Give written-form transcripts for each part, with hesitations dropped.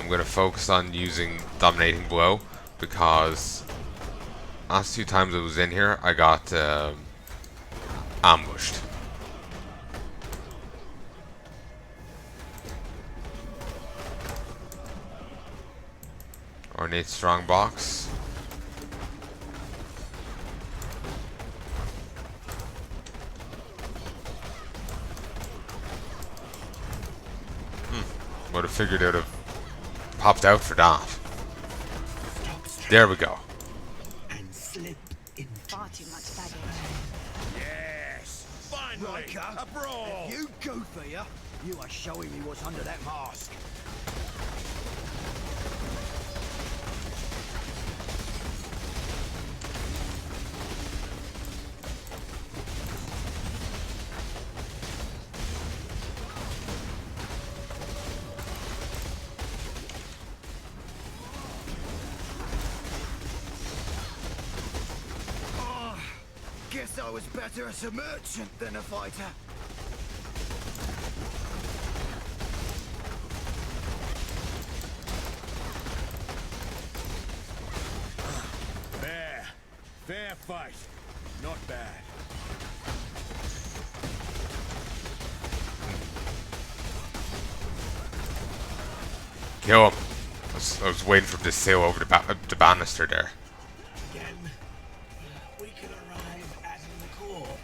I'm going to focus on using Dominating Blow, because last 2 times I was in here, I got ambushed. Ornate Strongbox. Would have figured it would have popped out for that. There we go. And slip in far too much baggage. Yes! Finally! A brawl! If you goof here, you are showing me what's under that mask. Guess I was better as a merchant than a fighter. Fair fight. Not bad. Kill him. I was waiting for him to sail over the banister there. Again, we could arrive at the court.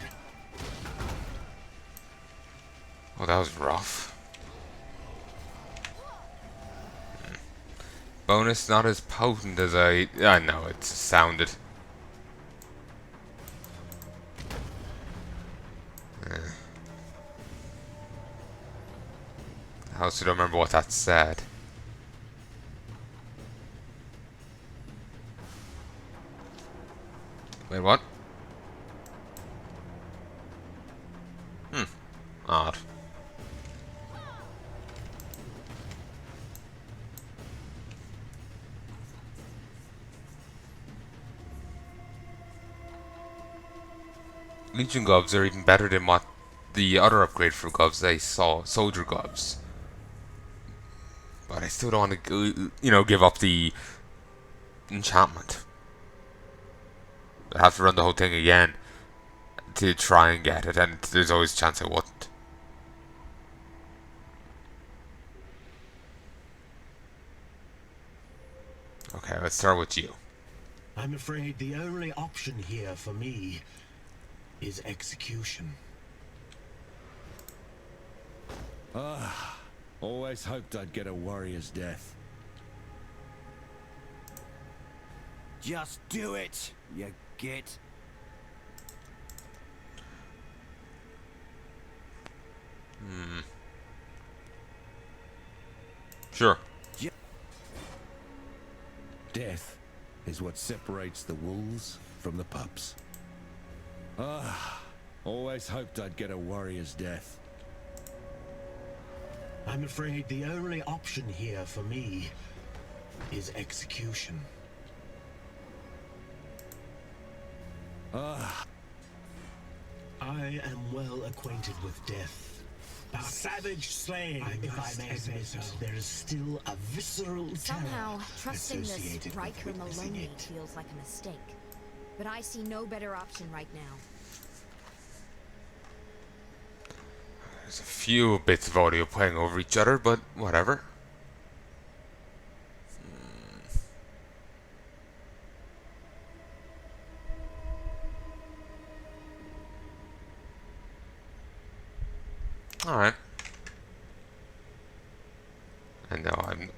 Oh, that was rough. Bonus not as potent as I know it sounded. I also don't remember what that said. Wait, what? Odd. Legion gloves are even better than what the other upgrade for gloves I saw, soldier gloves. But I still don't want to, give up the enchantment. I have to run the whole thing again to try and get it, and there's always a chance I wouldn't. Okay, let's start with you. I'm afraid the only option here for me is execution. Always hoped I'd get a warrior's death. Just do it, you git. Sure. Death is what separates the wolves from the pups. Always hoped I'd get a warrior's death. I'm afraid the only option here for me is execution. I am well acquainted with death. But savage slaying, if I may say so. There is still a visceral Somehow, terror trusting this associated with Riker witnessing Maloney it. feels like a mistake. But I see no better option right now. There's a few bits of audio playing over each other, but whatever. Alright. I know,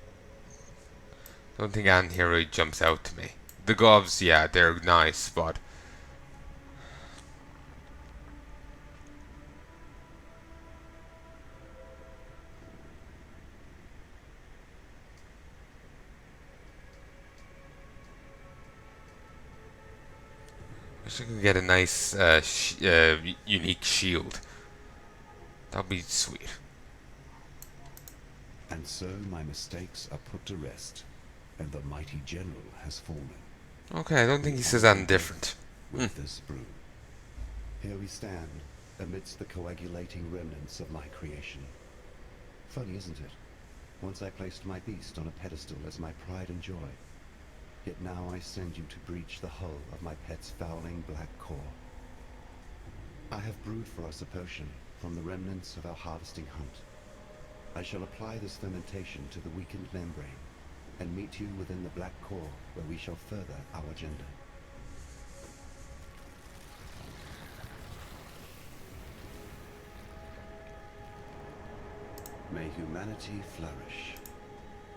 don't think anything here really jumps out to me. The gloves, yeah, they're nice, but wish I could get a nice, unique shield. That'd be sweet. And so my mistakes are put to rest, and the mighty general has fallen. Okay, I don't think he says anything different. With this brew. Here we stand, amidst the coagulating remnants of my creation. Funny, isn't it? Once I placed my beast on a pedestal as my pride and joy. Yet now I send you to breach the hull of my pet's fouling black core. I have brewed for us a potion from the remnants of our harvesting hunt. I shall apply this fermentation to the weakened membrane and meet you within the black core where we shall further our agenda. May humanity flourish.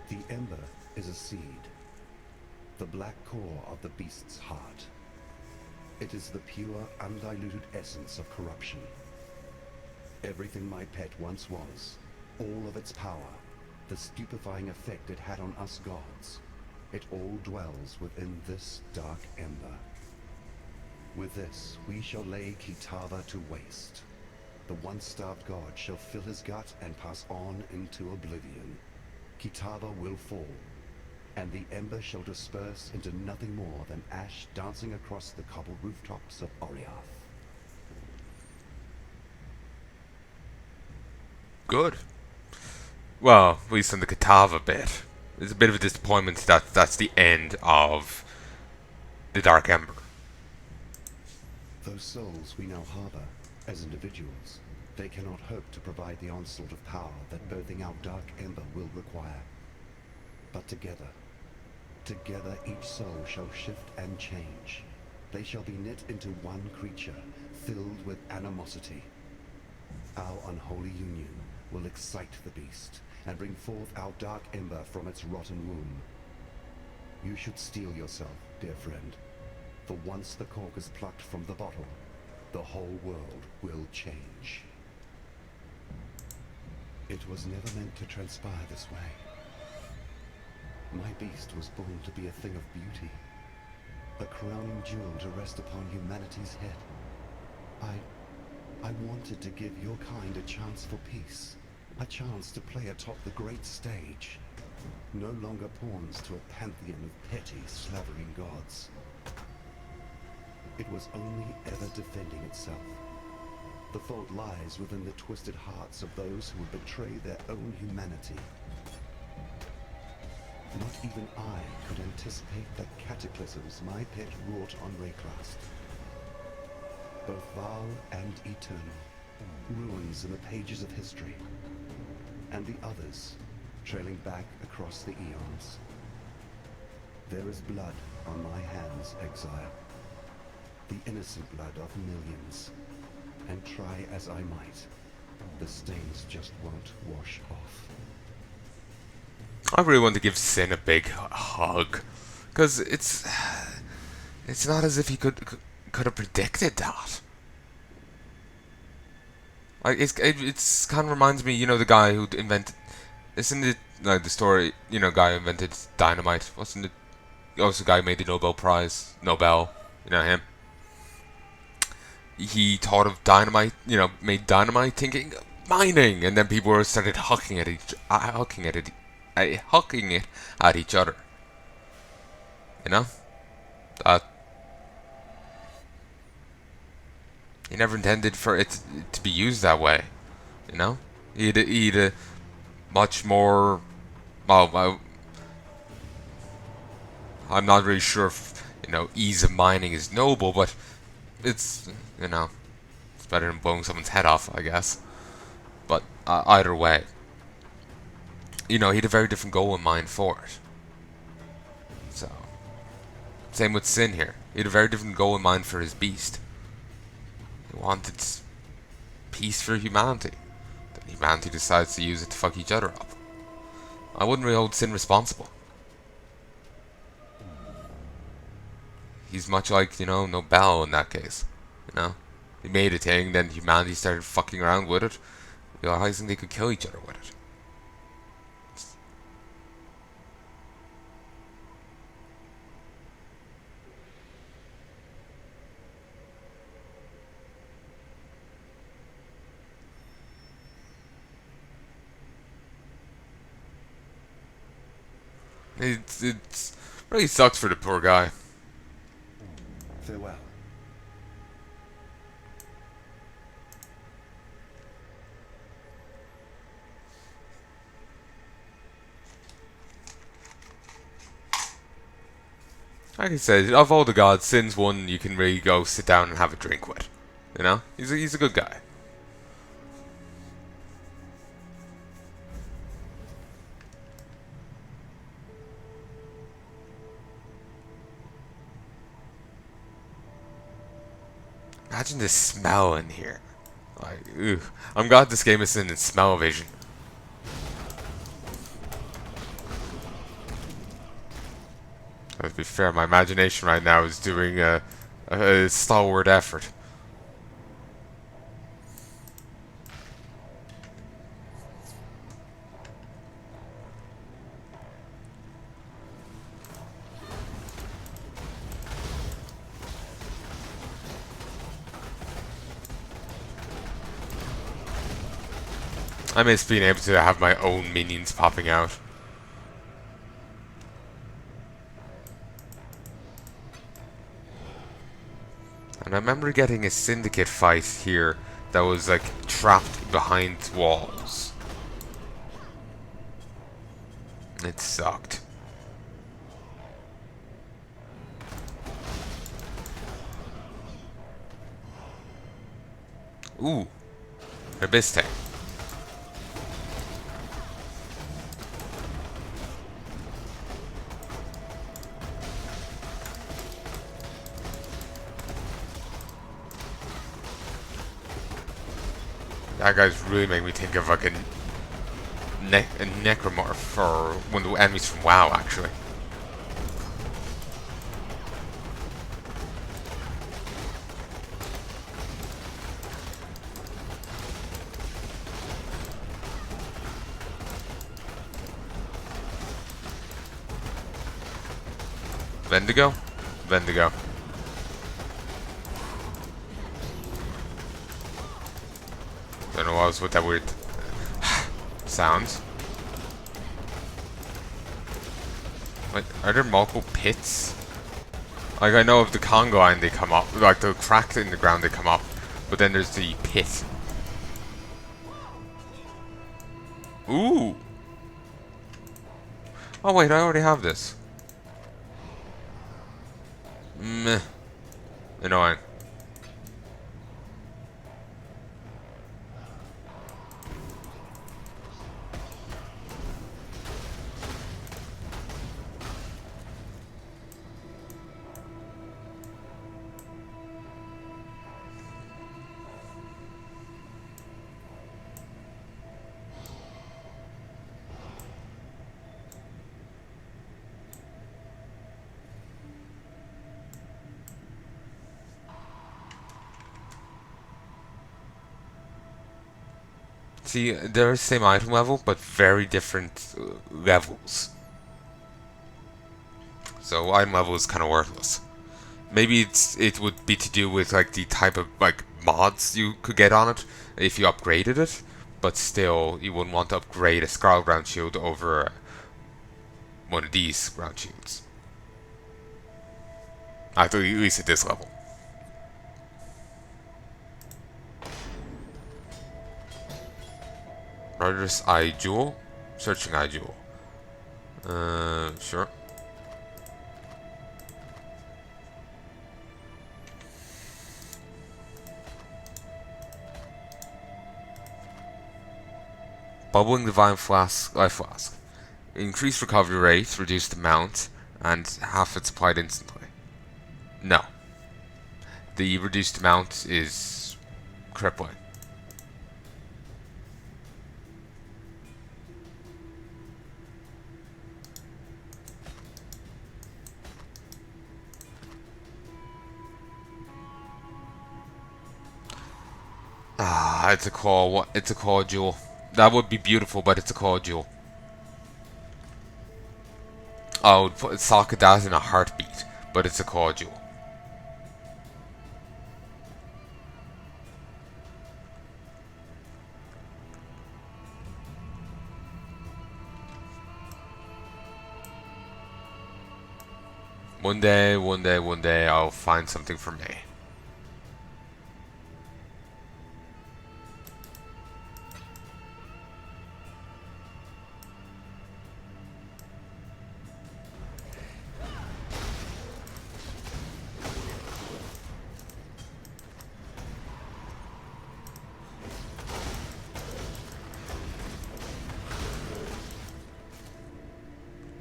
The ember is a seed, the black core of the beast's heart. It is the pure, undiluted essence of corruption. Everything my pet once was, all of its power, the stupefying effect it had on us gods, it all dwells within this dark ember. With this, we shall lay Kitava to waste. The once-starved god shall fill his gut and pass on into oblivion. Kitava will fall, and the ember shall disperse into nothing more than ash dancing across the cobbled rooftops of Oriath. Good. Well, at least on the Kitava bit. It's a bit of a disappointment that that's the end of the Dark Ember. Those souls we now harbor as individuals, they cannot hope to provide the onslaught of power that birthing our Dark Ember will require. But together each soul shall shift and change. They shall be knit into one creature, filled with animosity. Our unholy union will excite the beast, and bring forth our Dark Ember from its rotten womb. You should steel yourself, dear friend, for once the cork is plucked from the bottle, the whole world will change. It was never meant to transpire this way. My beast was born to be a thing of beauty, a crowning jewel to rest upon humanity's head. I wanted to give your kind a chance for peace, a chance to play atop the great stage, no longer pawns to a pantheon of petty, slavering gods. It was only ever defending itself. The fault lies within the twisted hearts of those who would betray their own humanity. Not even I could anticipate the cataclysms my pet wrought on Rayclast. Both vile and eternal, ruins in the pages of history, and the others trailing back across the eons. There is blood on my hands, Exile. The innocent blood of millions. And try as I might, the stains just won't wash off. I really want to give Sin a big hug, because it's not as if he could have predicted that. Like it's kind of reminds me, the guy who invented, isn't it like the story, guy who invented dynamite, wasn't it? Also, the guy who made the Nobel Prize, him. He thought of dynamite, made dynamite thinking mining, and then people started hucking it at each other. He never intended for it to be used that way. He'd a much more. Well, I'm not really sure if ease of mining is noble, but it's it's better than blowing someone's head off, I guess. But either way, he had a very different goal in mind for it. So, same with Sin here. He had a very different goal in mind for his beast. He wanted peace for humanity. Then humanity decides to use it to fuck each other up. I wouldn't really hold Sin responsible. He's much like, Nobel in that case. He made a thing, then humanity started fucking around with it, realizing they could kill each other with it. It's really sucks for the poor guy. Farewell. Like I said, of all the gods, Sin's one you can really go sit down and have a drink with. You know? He's a good guy. Imagine the smell in here. Like, ew. I'm glad this game is in smell-o-vision. To be fair, my imagination right now is doing a stalwart effort. I miss being able to have my own minions popping out. And I remember getting a syndicate fight here that was like trapped behind walls. It sucked. Ooh, Abyss tank. That guy's really made me think of like a necromorph, or one of the enemies from WoW, actually. Vendigo? Vendigo. Don't know what was with that weird sounds. Wait, are there multiple pits? Like, I know of the Congo line they come up, like the crack in the ground they come up, but then there's the pit. Ooh! Oh wait, I already have this. Meh. Annoying. See, they're the same item level, but very different levels. So item level is kind of worthless. Maybe it would be to do with like the type of like mods you could get on it if you upgraded it, but still you wouldn't want to upgrade a Scarlet Ground Shield over one of these ground shields. At least at this level. Murderous Eye Jewel? Searching Eye Jewel. Sure. Bubbling Divine Flask, Life Flask. Increased recovery rate, reduced amount, and half it's applied instantly. No. The reduced amount is crippling. Ah, it's a core. It's a core jewel. That would be beautiful, but it's a core jewel. I would put socket that in a heartbeat, but it's a core jewel. One day, I'll find something for me.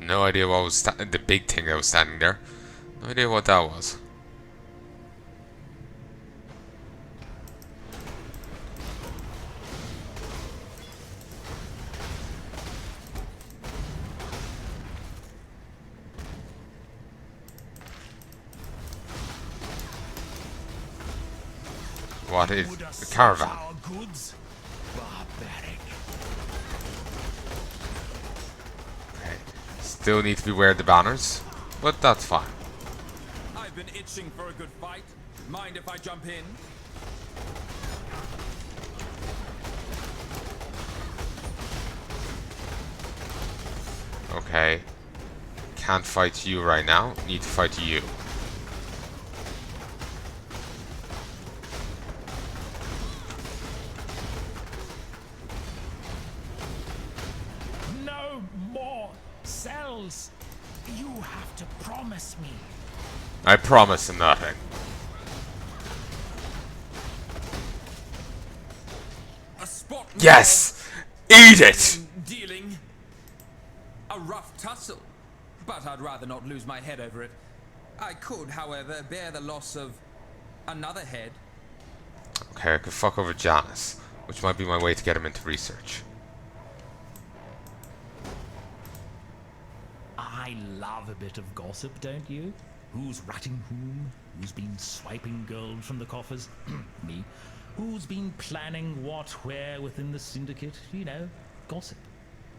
No idea what was the big thing that was standing there. No idea what that was. What is the caravan? Our goods? Barbaric. Okay. Still need to beware the banners, but that's fine. I've been itching for a good fight. Mind if I jump in? Okay. Can't fight you right now. Need to fight you. No more cells. You have to promise me. I promise nothing. A spot. Yes! Eat it! Dealing a rough tussle, but I'd rather not lose my head over it. I could, however, bear the loss of another head. Okay, I could fuck over Janice, which might be my way to get him into research. I love a bit of gossip, don't you? Who's ratting whom? Who's been swiping gold from the coffers? Me. Who's been planning what, where within the syndicate? You know, gossip.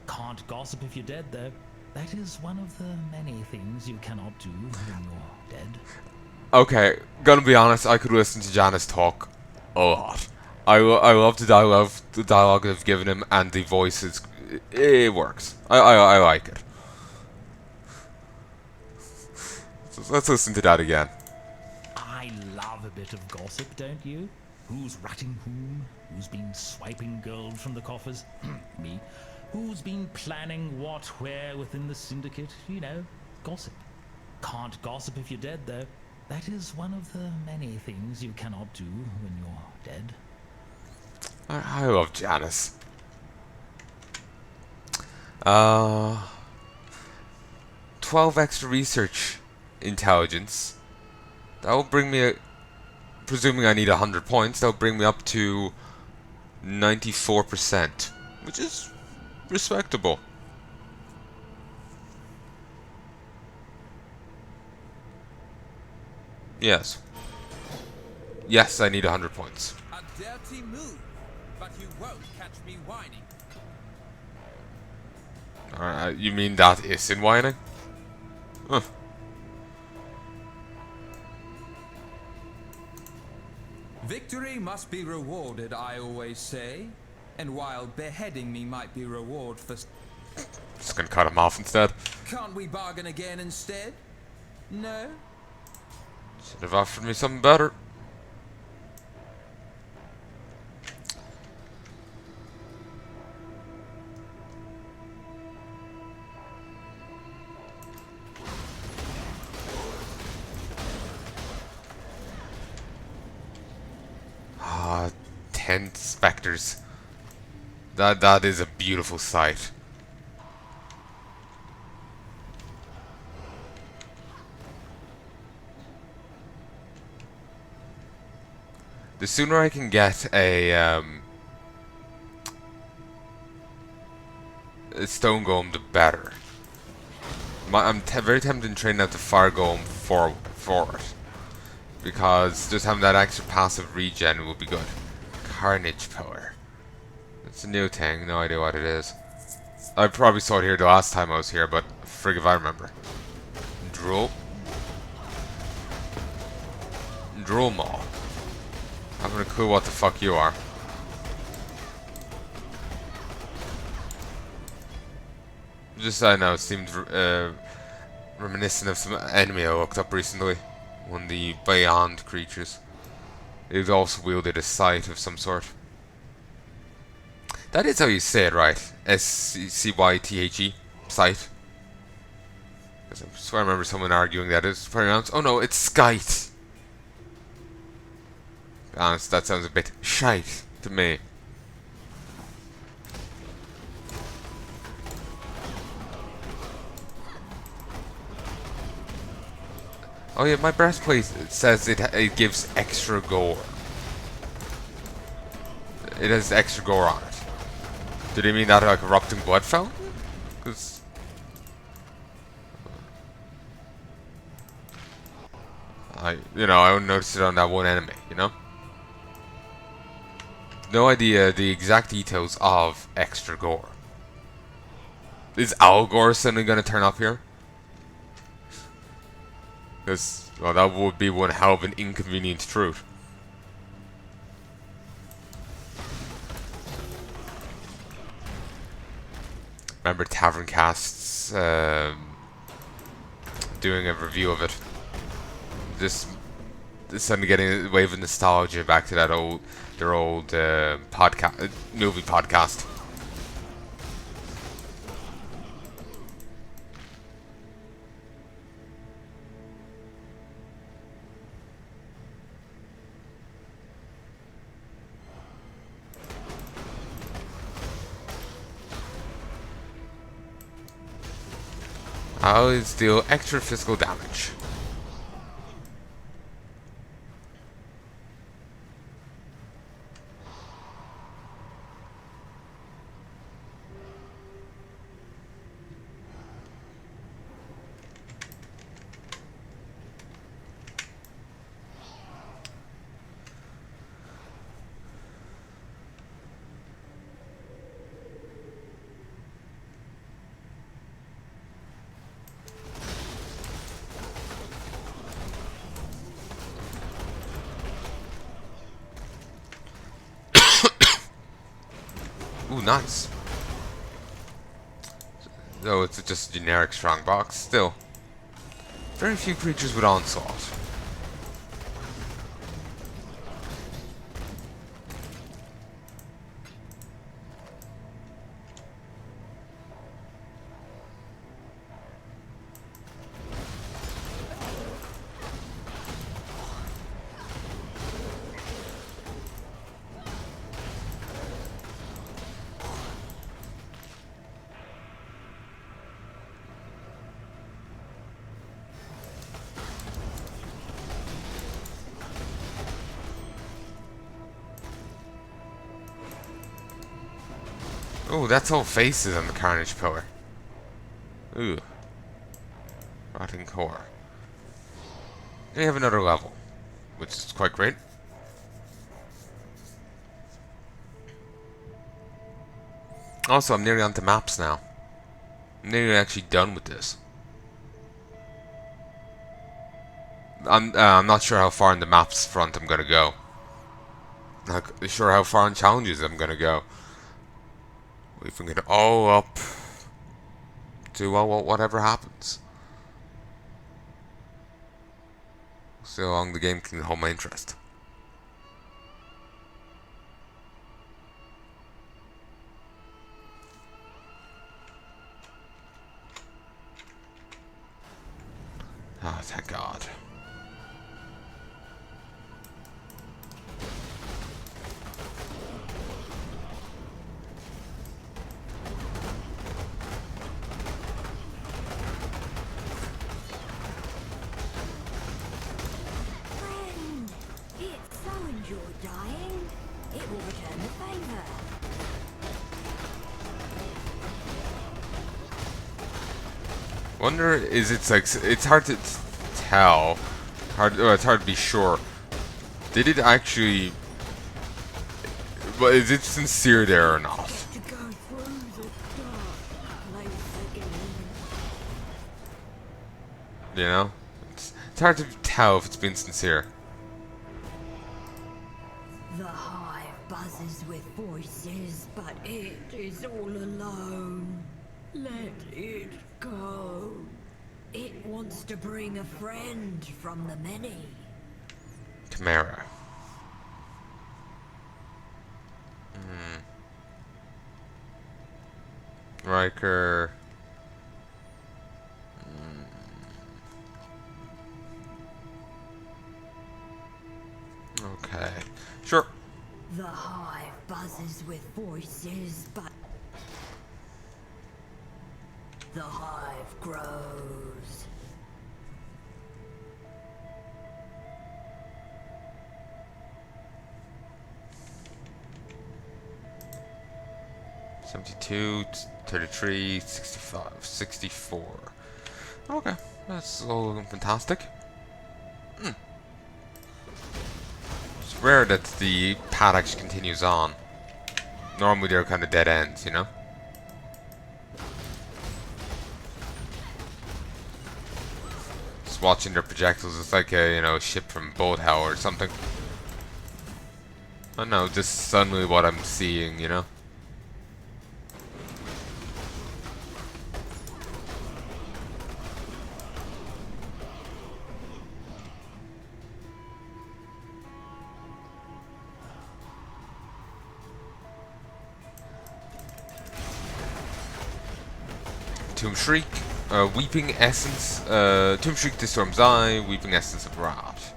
Can't gossip if you're dead, though. That is one of the many things you cannot do when you're dead. Okay, gonna be honest, I could listen to Janice talk a lot. I love the dialogue they've given him, and the voices. It works. I like it. So let's listen to that again. I love a bit of gossip, don't you? Who's ratting whom? Who's been swiping gold from the coffers? Me. Who's been planning what, where within the syndicate? You know, gossip. Can't gossip if you're dead, though. That is one of the many things you cannot do when you're dead. I love Janice. 12 extra research intelligence. That will bring me, presuming I need 100 points, that will bring me up to 94%, which is respectable. Yes. Yes, I need 100 points. A dirty move, but you won't catch me whining. Alright, you mean that is in whining? Huh. Victory must be rewarded, I always say. And while beheading me might be reward for... Just gonna cut him off instead. Can't we bargain again instead? No? Should have offered me something better. Ah, 10 specters. That is a beautiful sight. The sooner I can get a stone golem, the better. I'm very tempted to train out the fire golem for it, because just having that extra passive regen will be good. Carnage power. It's a new thing. No idea what it is. I probably saw it here the last time I was here, but frig if I remember. Drool. Drool Maw. Having a clue what the fuck you are. Just, I know, it seemed reminiscent of some enemy I looked up recently. One of the Beyond creatures. It also wielded a scythe of some sort. That is how you say it, right? S-C-Y-T-H-E. Scythe. Because I swear I remember someone arguing that it's pronounced... Oh no, it's Scythe. To be honest, that sounds a bit shite to me. Oh yeah, my breastplate says it gives extra gore. It has extra gore on it. Did he mean that like erupting blood fountain? Because I only noticed it on that one enemy. No idea the exact details of extra gore. Is Algor suddenly going to turn up here? Because, well, that would be one hell of an inconvenient truth. Remember Tavern Cast's doing a review of it. Just suddenly getting a wave of nostalgia back to their old podcast, movie podcast. Always deal extra physical damage. Ooh, nice. Though it's just a generic strongbox, still. Very few creatures with onslaught. Oh, that's all faces on the Carnage pillar. Ooh. Rotting core. And you have another level, which is quite great. Also, I'm nearly onto maps now. I'm nearly actually done with this. I'm not sure how far in the maps front I'm gonna go. Not sure how far in challenges I'm gonna go. We can get all up to whatever happens. So long the game can hold my interest. Ah, thank God. Friend, it's so enjoyed dying. It will return the favor. Wonder it's hard to tell. It's hard to be sure. Did it actually? But is it sincere there or not? To go through the dark place again. You know, it's hard to tell if it's been sincere. The hive buzzes with voices, but it is all alone. Let it go. It wants to bring a friend from the many. Chimera. Riker. Okay. Sure. The hive buzzes with voices, but the hive grows. 72, 33, 65, 64. Okay, that's all fantastic. It's rare that the path actually continues on. Normally they're kind of dead ends, you know? Just watching their projectiles, it's like a, you know, ship from boat hell or something. I don't know, just suddenly what I'm seeing, you know? Tomb Shriek, Weeping Essence, Tomb Shriek to Storm's Eye, Weeping Essence of Wrath.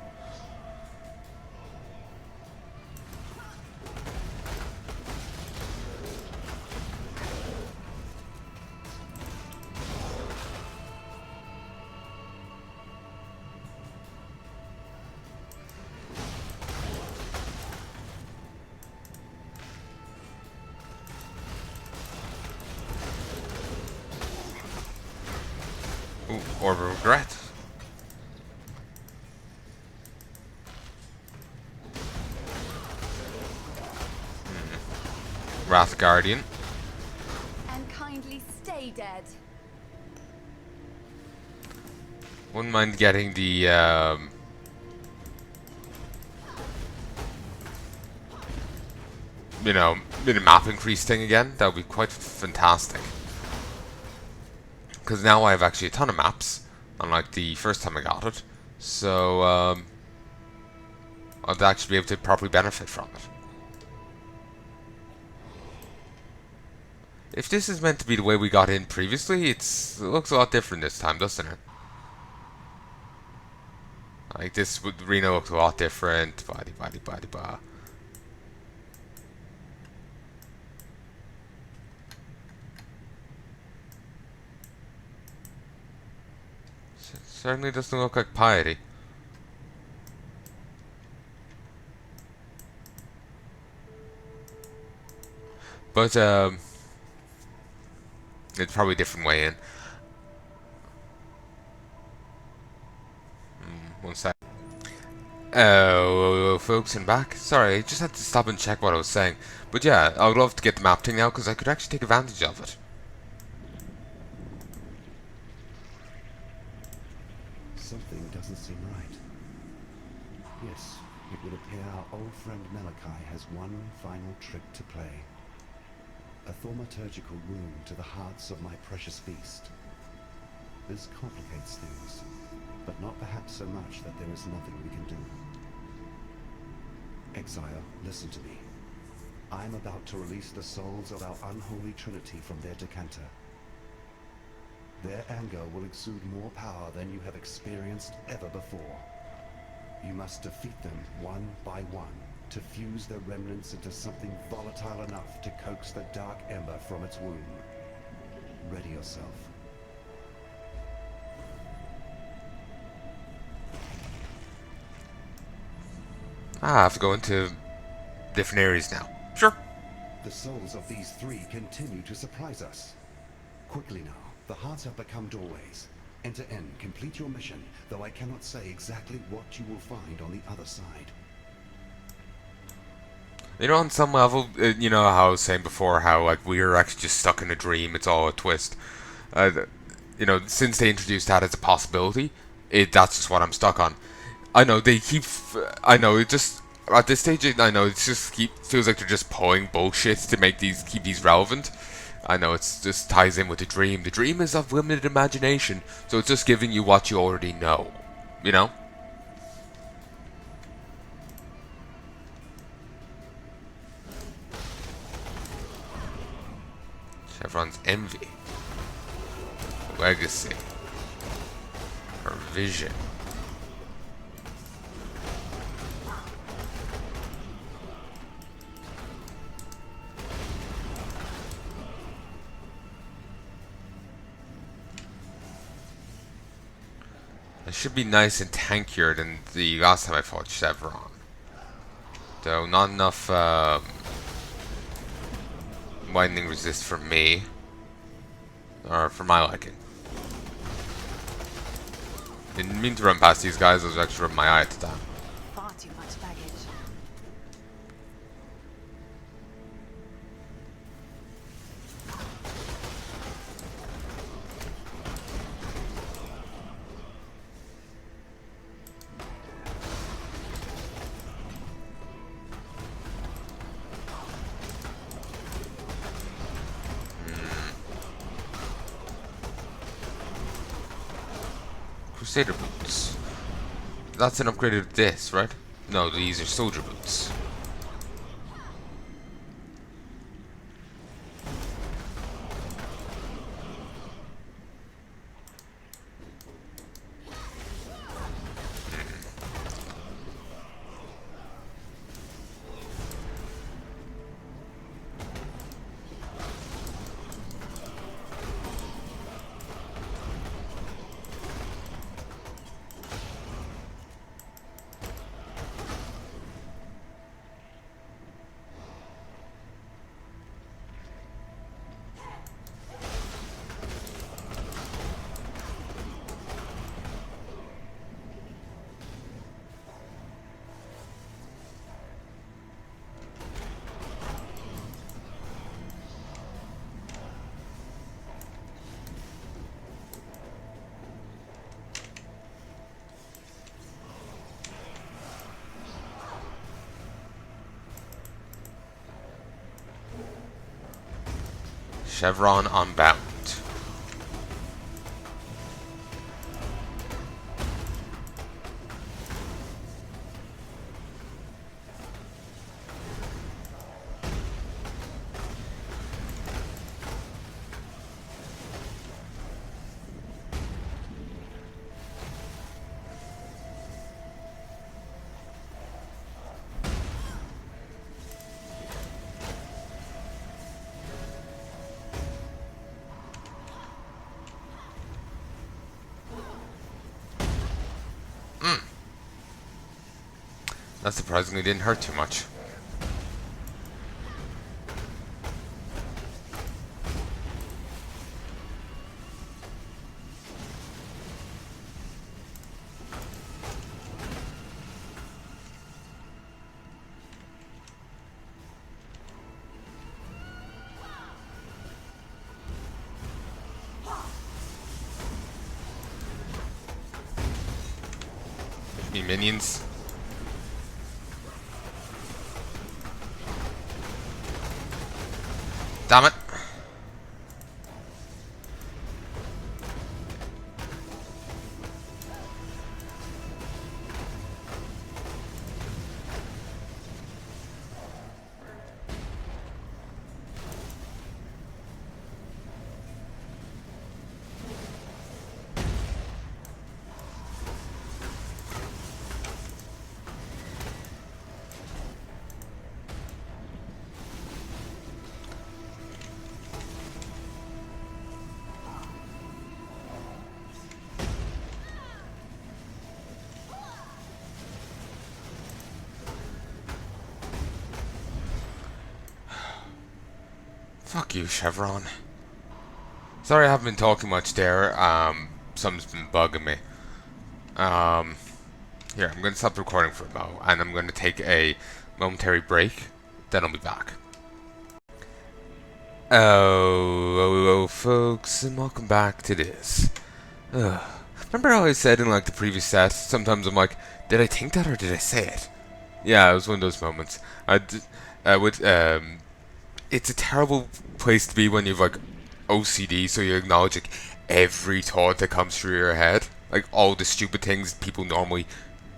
Ooh, Orb of Regret. Wrath Guardian. And kindly stay dead. Wouldn't mind getting the you know, map increase thing again. That would be quite fantastic. Because now I have actually a ton of maps, unlike the first time I got it. So I'll actually be able to properly benefit from it. If this is meant to be the way we got in previously, it looks a lot different this time, doesn't it? Like this arena looks a lot different. Ba-de-ba-de-ba-de-ba. Certainly doesn't look like piety. But it's probably a different way in. One sec. Oh, folks, I'm back. Sorry, I just had to stop and check what I was saying. But yeah, I would love to get the map thing now because I could actually take advantage of it. Something doesn't seem right. Yes, it would appear our old friend Malachi has one final trick to play. A thaumaturgical wound to the hearts of my precious beast. This complicates things, but not perhaps so much that there is nothing we can do. Exile, listen to me. I am about to release the souls of our unholy trinity from their decanter. Their anger will exude more power than you have experienced ever before. You must defeat them one by one to fuse their remnants into something volatile enough to coax the dark ember from its womb. Ready yourself. I have to go into different areas now. Sure. The souls of these three continue to surprise us. Quickly now, the hearts have become doorways. Enter in, complete your mission, though I cannot say exactly what you will find on the other side. You know, on some level, you know how I was saying before, how like we're actually just stuck in a dream. It's all a twist. You know, since they introduced that as a possibility, that's just what I'm stuck on. I know they keep. I know it just at this stage. I know it just feels like they're just pulling bullshit to make keep these relevant. I know it's just ties in with the dream. The dream is of limited imagination, so it's just giving you what you already know. You know. Chevron's envy, legacy, her vision. It should be nice and tankier than the last time I fought Chevron. Though not enough widening resist for me, or for my liking. Didn't mean to run past these guys. I was actually rubbing my eye at the time. Far too much baggage. Crusader boots. That's an upgrade of this, right? No, these are soldier boots. Chevron unbound. That surprisingly didn't hurt too much. Me minions. Damn it. Fuck you, Chevron. Sorry I haven't been talking much there. Something's been bugging me. Here, I'm going to stop recording for a moment, and I'm going to take a momentary break. Then I'll be back. Oh, folks, and welcome back to this. Remember how I said in like the previous set, sometimes I'm like, did I think that or did I say it? Yeah, it was one of those moments. It's a terrible place to be when you've like OCD, so you acknowledge like every thought that comes through your head, like all the stupid things people normally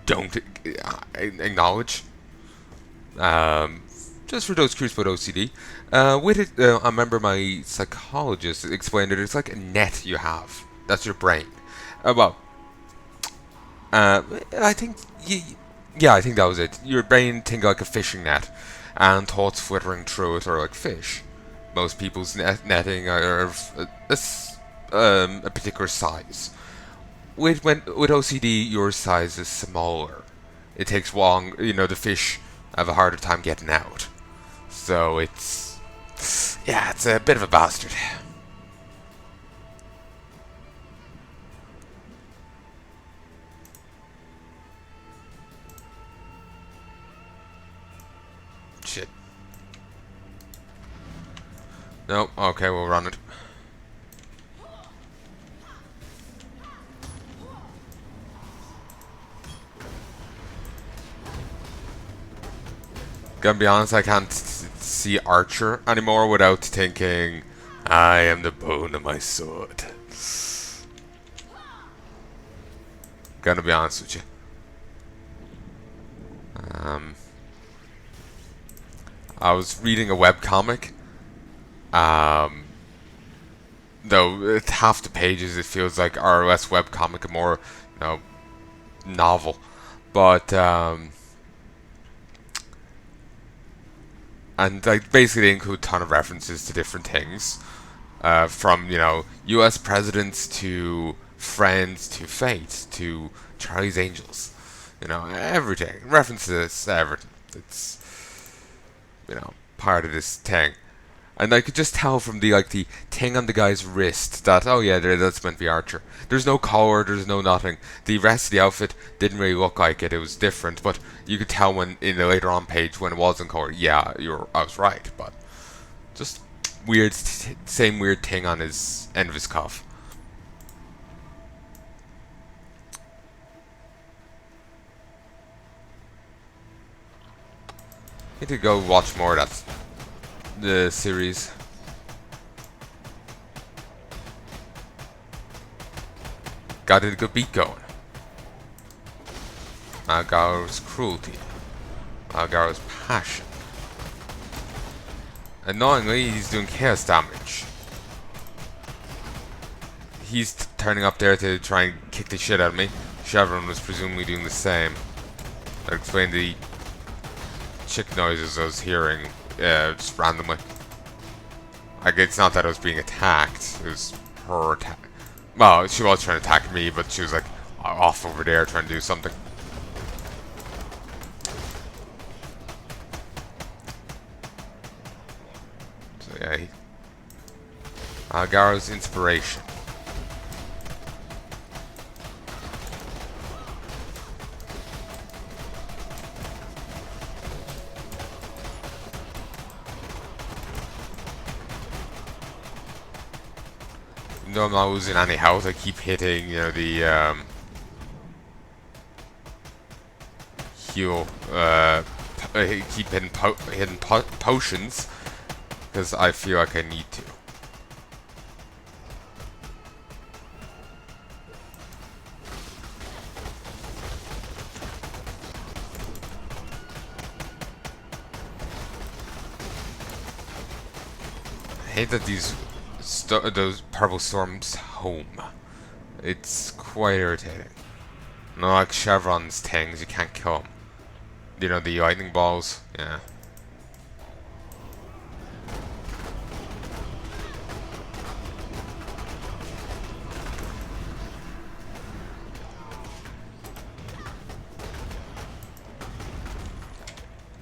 don't acknowledge. Just for those curious about OCD, with it, I remember my psychologist explained that it's like a net you have. That's your brain. I think I think that was it. Your brain think like a fishing net, and thoughts flittering through it are like fish. Most people's netting are of a particular size. With OCD, your size is smaller. It takes long. The fish have a harder time getting out. So it's Yeah, it's a bit of a bastard. Shit. Nope, okay, we'll run it. Gonna be honest, I can't see Archer anymore without thinking, I am the bone of my sword. Gonna be honest with you. I was reading a webcomic. Though half the pages it feels like ROS webcomic, a more, novel. But and like basically they include a ton of references to different things, from U.S. presidents to Friends to Fate to Charlie's Angels, everything references everything. It's part of this thing, and I could just tell from the thing on the guy's wrist that that's meant to be Archer. There's no collar, there's no nothing. The rest of the outfit didn't really look like it. It was different, but you could tell when in the later on page when it was in color. Yeah, I was right, but just weird, same weird thing on his end of his cuff. Need to go watch more of the series. Got a good beat going. Malgaro's cruelty. Malgaro's passion. Annoyingly, he's doing chaos damage. He's turning up there to try and kick the shit out of me. Chevron was presumably doing the same. That explained the chick noises I was hearing just randomly. It's not that I was being attacked. It was her attack. Well, she was trying to attack me, but she was like off over there trying to do something. So yeah, Malgaro's inspiration. Though I'm not losing any health, I keep hitting, the heal. I keep hitting potions because I feel like I need to. I hate that those purple storms home. It's quite irritating. Not like Chevron's things, you can't kill them. The lightning balls, yeah.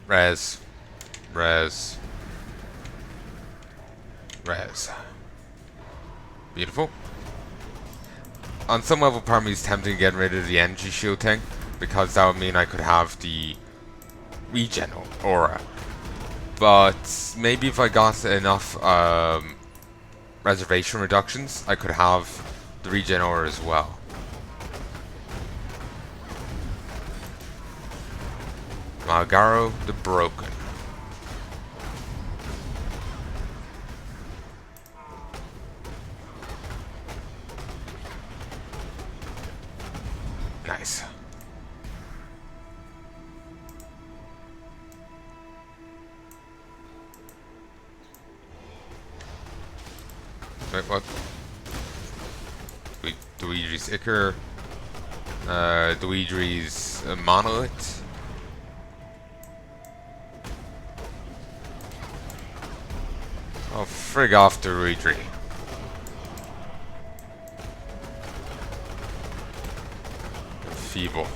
Res. Beautiful. On some level, part of me is tempted to get rid of the energy shield thing, because that would mean I could have the regen aura. But maybe if I got enough reservation reductions, I could have the regen aura as well. Malgaro the Broken. Nice. Wait, what? Dweedri's Ichor. Dweedri's Monolith. Oh, frig off, Dweedri. Feeble.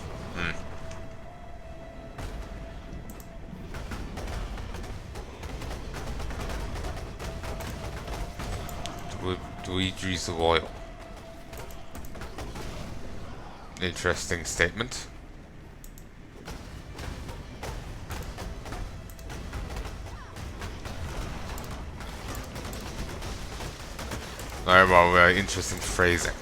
Luigi's loyal. Interesting statement. Alright, well, interesting phrasing.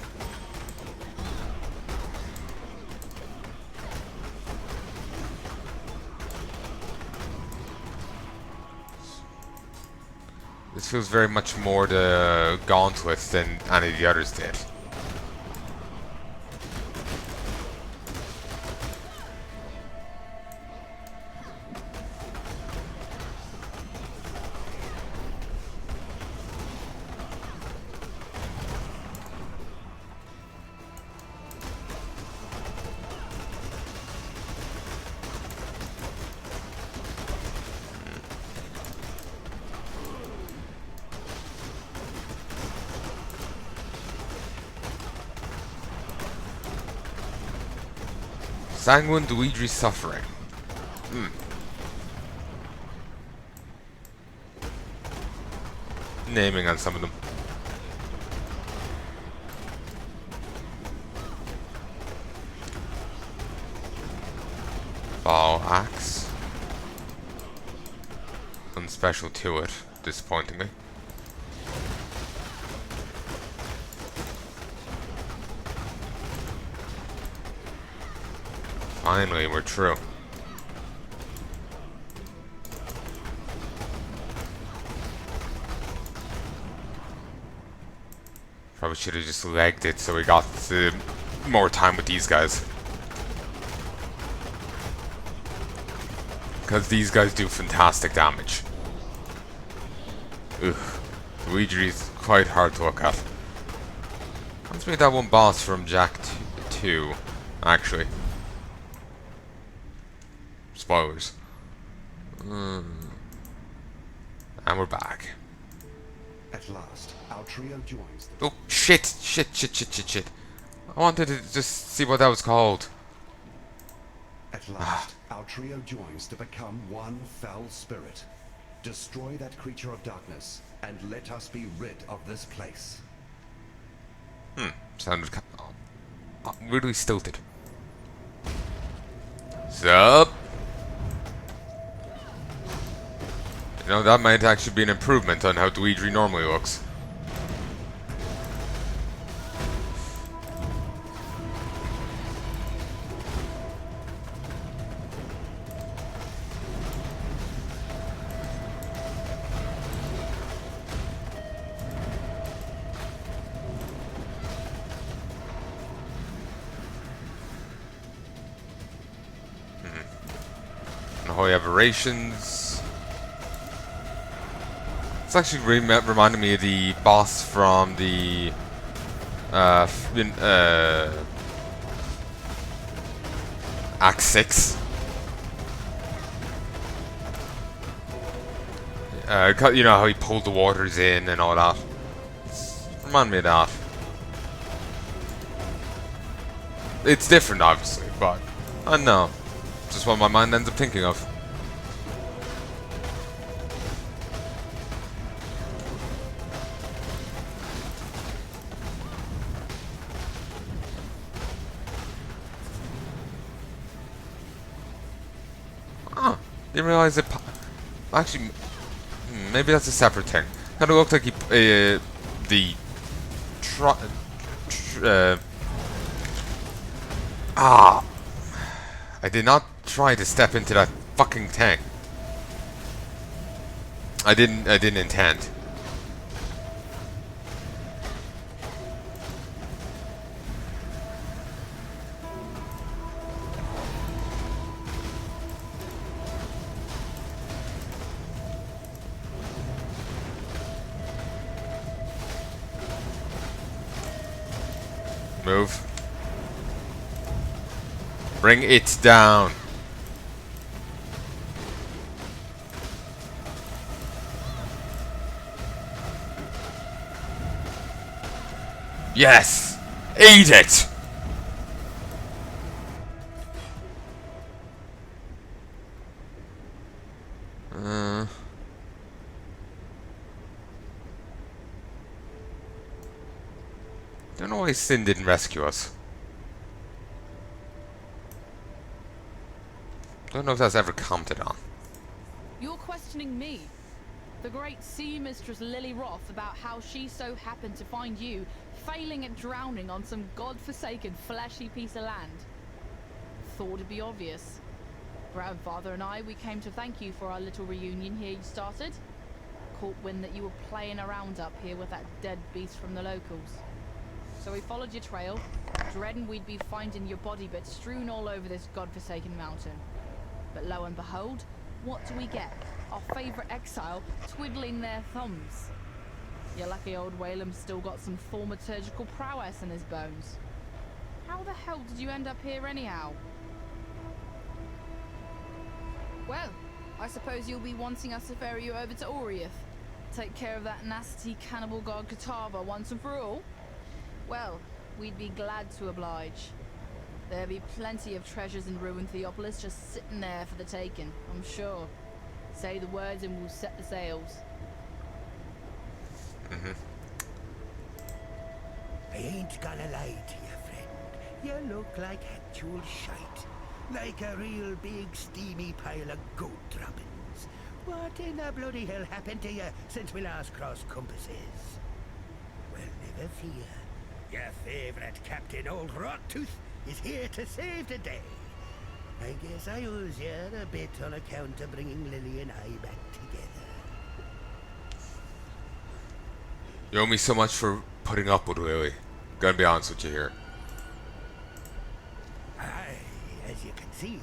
This feels very much more the Gauntlet than any of the others did. Sanguine Luigi's suffering. Naming on some of them. Ball axe. Nothing special to it, disappointingly. Finally, we're true. Probably should have just legged it so we got more time with these guys. Because these guys do fantastic damage. Ugh. Luigi is quite hard to look at. Let's make that one boss from Jack 2, actually. Spoilers. And we're back. At last, our trio joins Oh, shit! Shit. I wanted to just see what that was called. At last, our trio joins to become one foul spirit. Destroy that creature of darkness, and let us be rid of this place. Sounded weirdly stilted. Sup? You know, that might actually be an improvement on how Luigi normally looks. Holy Aberrations. It's actually reminding me of the boss from the Act 6. You know how he pulled the waters in and all that. Remind me of that. It's different, obviously, but I don't know. Just what my mind ends up thinking of. Ah, didn't realize it. Actually, maybe that's a separate thing. Kind of looked like I did not try to step into that fucking tank. I didn't intend. Move. Bring it down. Yes! Eat it! Don't know why Sin didn't rescue us. Don't know if that's ever commented on. You're questioning me, the great sea mistress Lily Roth, about how she so happened to find you failing at drowning on some godforsaken fleshy piece of land. Thought it'd be obvious. Grandfather and I, we came to thank you for our little reunion here you started. Caught wind that you were playing around up here with that dead beast from the locals. So we followed your trail, dreading we'd be finding your body bits strewn all over this godforsaken mountain. But lo and behold, what do we get? Our favourite exile twiddling their thumbs. Your lucky old Whalem's still got some thaumaturgical prowess in his bones. How the hell did you end up here anyhow? Well, I suppose you'll be wanting us to ferry you over to Oriath. Take care of that nasty cannibal god Katava once and for all? Well, we'd be glad to oblige. There'll be plenty of treasures in ruined Theopolis just sitting there for the taking, I'm sure. Say the words and we'll set the sails. I ain't gonna lie to you, friend. You look like actual shite. Like a real big steamy pile of goat droppings. What in the bloody hell happened to you since we last crossed compasses? Well, never fear. Your favourite captain, old Rottooth, is here to save the day. I guess I owes you a bit on account of bringing Lily and I back together. You owe me so much for putting up with Lily. Gonna be honest with you here. Aye, as you can see,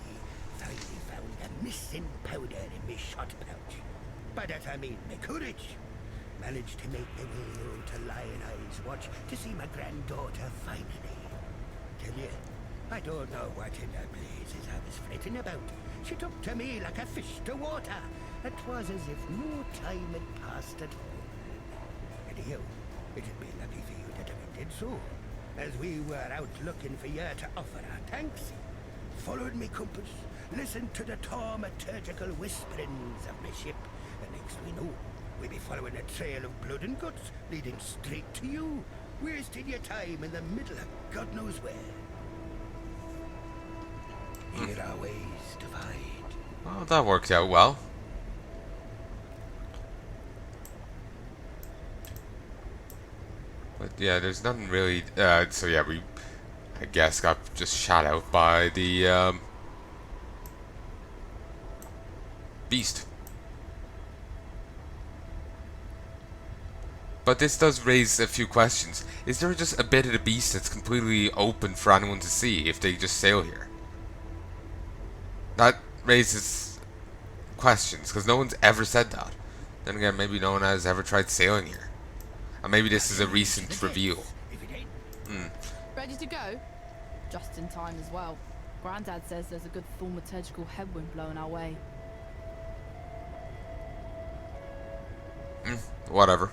I found a missing powder in my shot pouch. By that I mean my courage. Managed to make my way over to Lion Eyes Watch to see my granddaughter finally. Tell you, I don't know what in the blazes I was fretting about. She took to me like a fish to water. It was as if no time had passed at all. Anyhow, it'd be lucky for you that I did so, as we were out looking for you to offer our thanks. Followed me compass, listened to the thaumaturgical whisperings of my ship, and next we know, we'll be following a trail of blood and guts leading straight to you, wasting your time in the middle of God knows where. Here are ways to find. Well, that worked out well. But yeah, there's nothing really. So yeah, we, I guess, got just shot out by the beast. But this does raise a few questions. Is there just a bit of the beast that's completely open for anyone to see if they just sail here? That raises questions, because no one's ever said that. Then again, maybe no one has ever tried sailing here. And maybe this is a recent reveal. Ready to go? Just in time as well. Grandad says there's a good thaumaturgical headwind blowing our way. Whatever.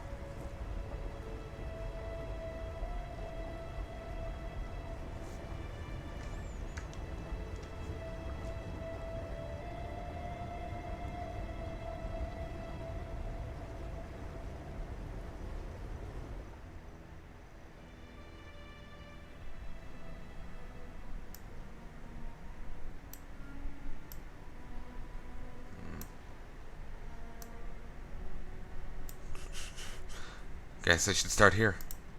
Guess I should start here.